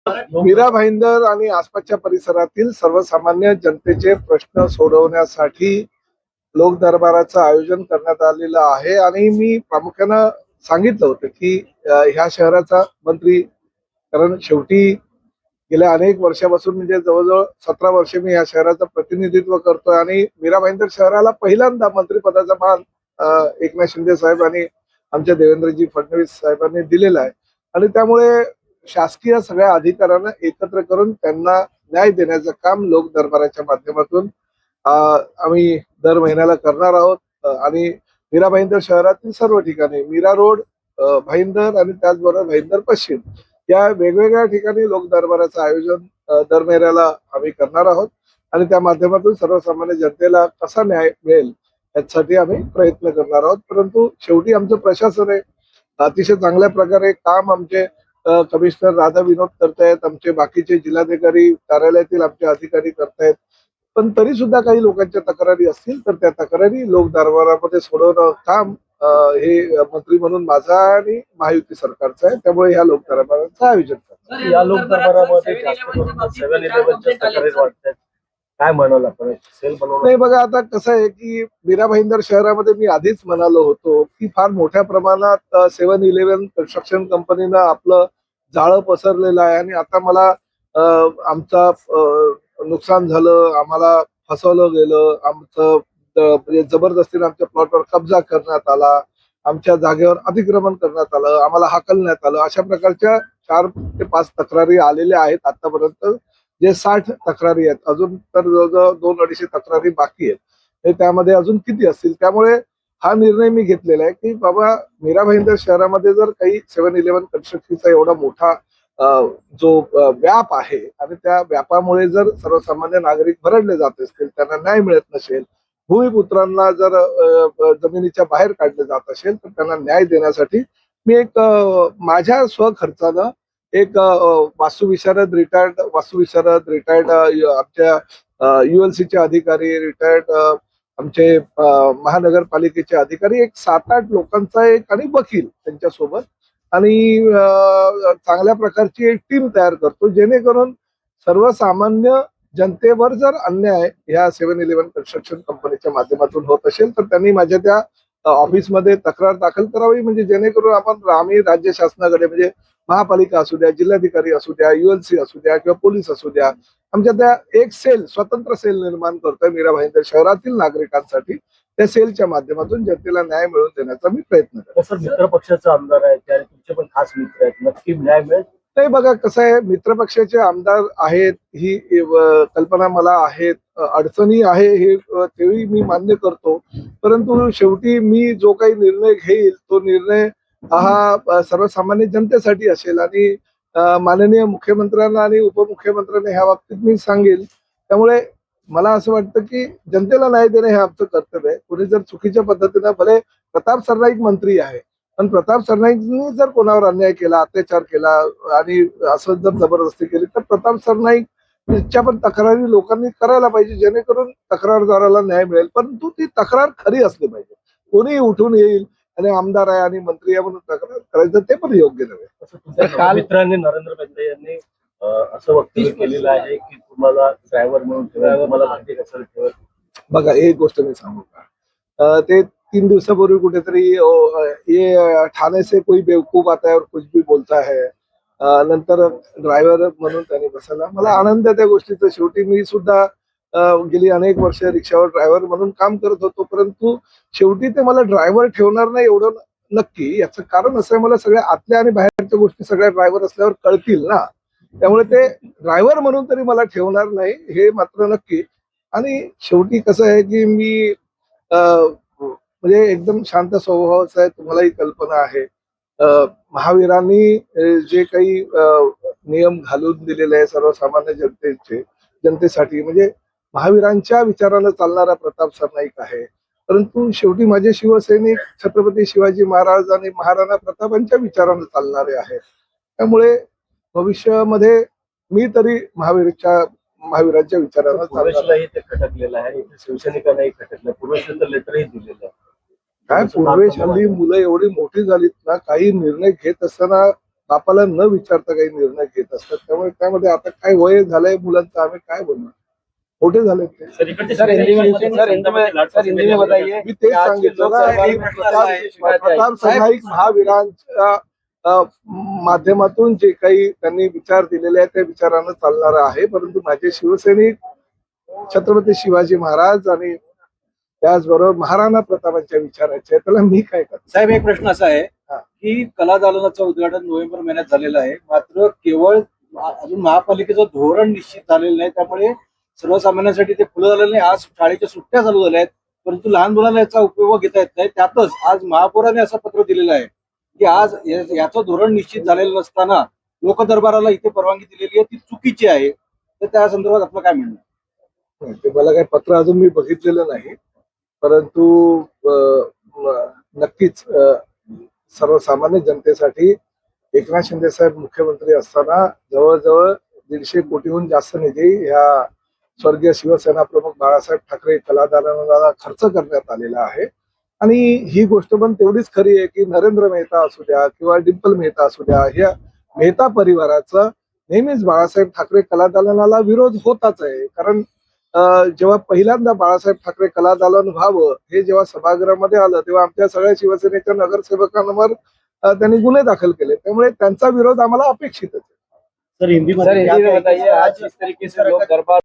मीरा भाईंदर आणि आसपासच्या परिसरातील सर्वसामान्य जनतेचे प्रश्न सोडवण्यासाठी लोक दरबाराचं आयोजन करण्यात आलेलं आहे आणि मी प्रामुख्यानं सांगितलं होतं की ह्या शहराचा मंत्री, कारण शेवटी गेल्या अनेक वर्षापासून म्हणजे जवळजवळ 17 वर्ष मी या शहराचं प्रतिनिधित्व करतोय आणि मीरा भाईंदर शहराला पहिल्यांदा मंत्रिपदाचा मान एकनाथ शिंदे साहेब आणि आमच्या देवेंद्रजी फडणवीस साहेबांनी दिलेला आहे आणि त्यामुळे शासकीय सगळ्या अधिकाऱ्यांना एकत्र करून त्यांना न्याय देण्याचं काम लोक दरबाराच्या माध्यमातून आम्ही दर महिन्याला करणार आहोत आणि मीरा भाईंदर शहरातील सर्व ठिकाणी मीरा रोड, भाईंदर आणि त्याचबरोबर भाईंदर पश्चिम या वेगवेगळ्या ठिकाणी लोक दरबाराचं आयोजन दर महिन्याला आम्ही करणार आहोत आणि त्या माध्यमातून सर्वसामान्य जनतेला कसा न्याय मिळेल यासाठी आम्ही प्रयत्न करणार आहोत. परंतु शेवटी आमचं प्रशासन आहे, अतिशय चांगल्या प्रकारे काम आमचे कमिशनर राधा विनोद करतायत, आमचे बाकीचे जिल्हाधिकारी कार्यालयातील आमचे अधिकारी करतायत. पण तरी सुद्धा काही लोकांच्या तक्रारी असतील तर त्या तक्रारी लोक दरबारामध्ये सोडवणं काम हे मंत्री म्हणून माझा आणि महायुती सरकारचं आहे. त्यामुळे ह्या लोक दरबाराचं आयोजन करतात. या लोक दरबारामध्ये जास्त करून 7-11च्या तक्रारी वाटतात. काय म्हणाल आपण? सेल बनवलं नाही बघा, आता कसं आहे की मीरा भाईंदर शहरामध्ये मी आधीच म्हणालो होतो की फार मोठ्या प्रमाणात 7-11 कन्स्ट्रक्शन कंपनीनं आपलं जाळं पसरलेलं आहे आणि आता मला आमचा नुकसान झालं, आम्हाला फसवलं गेलं, आमचं म्हणजे जबरदस्तीने आमच्या प्लॉटवर कब्जा करण्यात आला, आमच्या जागेवर अतिक्रमण करण्यात आलं, आम्हाला हाकलण्यात आलं, अशा प्रकारच्या 4 ते 5 तक्रारी आलेल्या आहेत आतापर्यंत. जे 60 तक्रारी आहेत, अजून तर जवळजवळ 200-250 तक्रारी बाकी आहेत. हे त्यामध्ये अजून किती असतील. त्यामुळे हा निर्णय मी घेतलेला आहे की बाबा मीरा भाईंदर शहरामध्ये जर काही 7-11 कन्स्ट्रक्शनचा एवढा मोठा जो व्याप आहे आणि त्या व्यापामुळे जर सर्वसामान्य नागरिक भरडले जात असतील, त्यांना न्याय मिळत नसेल, भूमिपुत्रांना जर जमिनीच्या बाहेर काढले जात असेल तर त्यांना न्याय देण्यासाठी मी एक माझ्या स्वखर्चानं एक रिटायर्ड वास्तुविशारद रिटायर्ड आमच्या ULCचे अधिकारी, रिटायर्ड आमचे महानगरपालिकेचे अधिकारी, एक 7-8 लोकांचा एक आणि वकील त्यांच्यासोबत आणि चांगल्या प्रकारची एक टीम तयार करतो, जेणेकरून सर्वसामान्य जनतेवर जर अन्याय ह्या 7-11 कन्स्ट्रक्शन कंपनीच्या माध्यमातून होत असेल तर त्यांनी माझ्या त्या ऑफिसमध्ये तक्रार दाखल करावी, म्हणजे जेणेकरून आम्ही राज्य शासनाकडे म्हणजे महापालिका असू द्या, जिल्हाधिकारी असू द्या, ULC असू द्या किंवा पोलीस असू द्या, आमच्या त्या एक स्वतंत्र सेल निर्माण करतोय मीरा भाईंदर शहरातील नागरिकांसाठी. त्या सेलच्या माध्यमातून जनतेला न्याय मिळवून देण्याचा मी प्रयत्न करतो. सर, मित्र पक्षाचे आमदार आहेत, त्याने तुमचे पण खास मित्र आहेत, नक्की न्याय मिळेल? नाही बघा, कसं आहे, मित्रपक्षाचे आमदार आहेत ही कल्पना मला आहेत, अडचणी आहे हे तेही मी मान्य करतो. परंतु शेवटी मी जो काही निर्णय घेईल तो निर्णय हा सर्वसामान्य जनतेसाठी असेल आणि माननीय मुख्यमंत्र्यांना आणि उपमुख्यमंत्र्यांना ह्या बाबतीत मी सांगेल. त्यामुळे मला असं वाटतं की जनतेला न्याय देणं हे आमचं कर्तव्य आहे. कोणी जर चुकीच्या पद्धतीनं, भले प्रताप सरनाईक मंत्री आहे पण प्रताप सरनाईकनी जर कोणावर अन्याय केला, अत्याचार केला आणि असं जर जबरदस्ती केली तर प्रताप सरनाईकच्या पण तक्रारी लोकांनी करायला पाहिजे, जेणेकरून तक्रारदाराला न्याय मिळेल. परंतु ती तक्रार खरी असली पाहिजे. कोणी उठून येईल आणि आमदार आहे आणि मंत्री आहे म्हणून तक्रार करायचं ते पण योग्य नव्हे. काल मित्रांनी नरेंद्र मेहता यांनी असं वक्तव्य केलेलं आहे की तुम्हाला ड्रायव्हर म्हणून ठेवा, तुम्हाला भांडी कशाला ठेवा. बघा, एक गोष्ट मी सांगू का, ते 3 दिवसापूर्वी कुठेतरी ये ठाणे से कोई बेवकूफ आता है और कुछ भी बोलता है, नंतर ड्रायव्हर म्हणून त्यांनी बसायला. मला आनंद आहे त्या गोष्टीचा. शेवटी मी सुद्धा गेली अनेक वर्ष रिक्षावर ड्रायव्हर म्हणून काम करत होतो, परंतु शेवटी ते मला ड्रायव्हर ठेवणार नाही एवढं नक्की. याचं कारण असं आहे, मला सगळ्या आतल्या आणि बाहेरच्या गोष्टी सगळ्या ड्रायव्हर असल्यावर कळतील ना, त्यामुळे ते ड्रायव्हर म्हणून तरी मला ठेवणार नाही हे मात्र नक्की. आणि शेवटी कसं आहे की मी म्हणजे एकदम शांत स्वभावाचा आहे, तुम्हालाही कल्पना आहे. महावीरांनी जे काही नियम घालून दिलेले आहे सर्वसामान्य जनतेसाठी, म्हणजे महावीरांच्या विचारानं चालणारा प्रताप सरनाईक आहे. परंतु शेवटी माझे शिवसैनिक छत्रपती शिवाजी महाराज आणि महाराणा प्रतापांच्या विचारानं चालणारे आहेत. त्यामुळे भविष्यामध्ये मी तरी महावीरांच्या विचारानं पूर्वेशलाही ते खटकलेलं आहे, शिवसैनिकांनाही खटकलं, पूर्वेशला तर लेटरही दिलेलं आहे. काय पूर्वेश हल्ली मुलं एवढी मोठी झालीत ना, काही निर्णय घेत असताना बापाला न विचारता काही निर्णय घेत असतात. त्यामुळे त्यामध्ये आता काय वय झालंय मुलांचं, आम्ही काय बोलणार, मोठे झाले ते. सर इकडचे सर, हिंदी में बताइए. मी तेच सांगितलं ना, की प्रताप सरनाईक महावीरांच्या माध्यमातून जे काही त्यांनी विचार दिलेले आहेत त्या विचारानं चालणारं आहे. परंतु माझे शिवसैनिक छत्रपती शिवाजी महाराज आणि त्याचबरोबर महाराणा प्रतापांच्या विचाराचे आहे, त्याला मी काय करतो. साहेब, एक प्रश्न असा आहे की कला दालनाचं उद्घाटन नोव्हेंबर महिन्यात झालेलं आहे, मात्र केवळ अजून महापालिकेचं धोरण निश्चित झालेलं नाही. त्यामुळे सर्वसामान्यांसाठी ते खुलं झालेलं नाही. आज शाळेच्या सुट्ट्या चालू झाल्या आहेत, परंतु लहान मुलांना याचा उपयोग घेता येत नाही. त्यातच आज महापौराने असं पत्र दिलेलं आहे की आज याचं धोरण निश्चित झालेलं नसताना लोकदरबाराला इथे परवानगी दिलेली आहे, ती चुकीची आहे. तर त्या संदर्भात आपलं काय म्हणणं? नाही, ते मला काही पत्र अजून मी बघितलेलं नाही, परंतु नक्कीच सर्वसामान्य जनतेसाठी एकनाथ शिंदे साहेब मुख्यमंत्री असताना जवळजवळ 150 कोटीहून जास्त निधी ह्या स्वर्गीय शिवसेना प्रमुख बाळासाहेब ठाकरे कलादालनाला खर्च करण्यात आलेला आहे. आणि ही गोष्ट पण तेवढीच खरी आहे की नरेंद्र मेहता असू द्या किंवा डिंपल मेहता असू द्या, ह्या मेहता परिवाराचा नेहमीच बाळासाहेब ठाकरे कलादालनाला विरोध होताच आहे. कारण जेव्हा पहिल्यांदा बाळासाहेब ठाकरे कलादालन व्हावं हे जेव्हा सभागृहामध्ये आलं तेव्हा आमच्या सगळ्या शिवसेनेच्या नगरसेवकांवर त्यांनी गुन्हे दाखल केले. त्यामुळे त्यांचा विरोध आम्हाला अपेक्षितच आहे. सर हिंदी सर, हिंदी में बताइए. आज जिस तरीके से लोग दरबार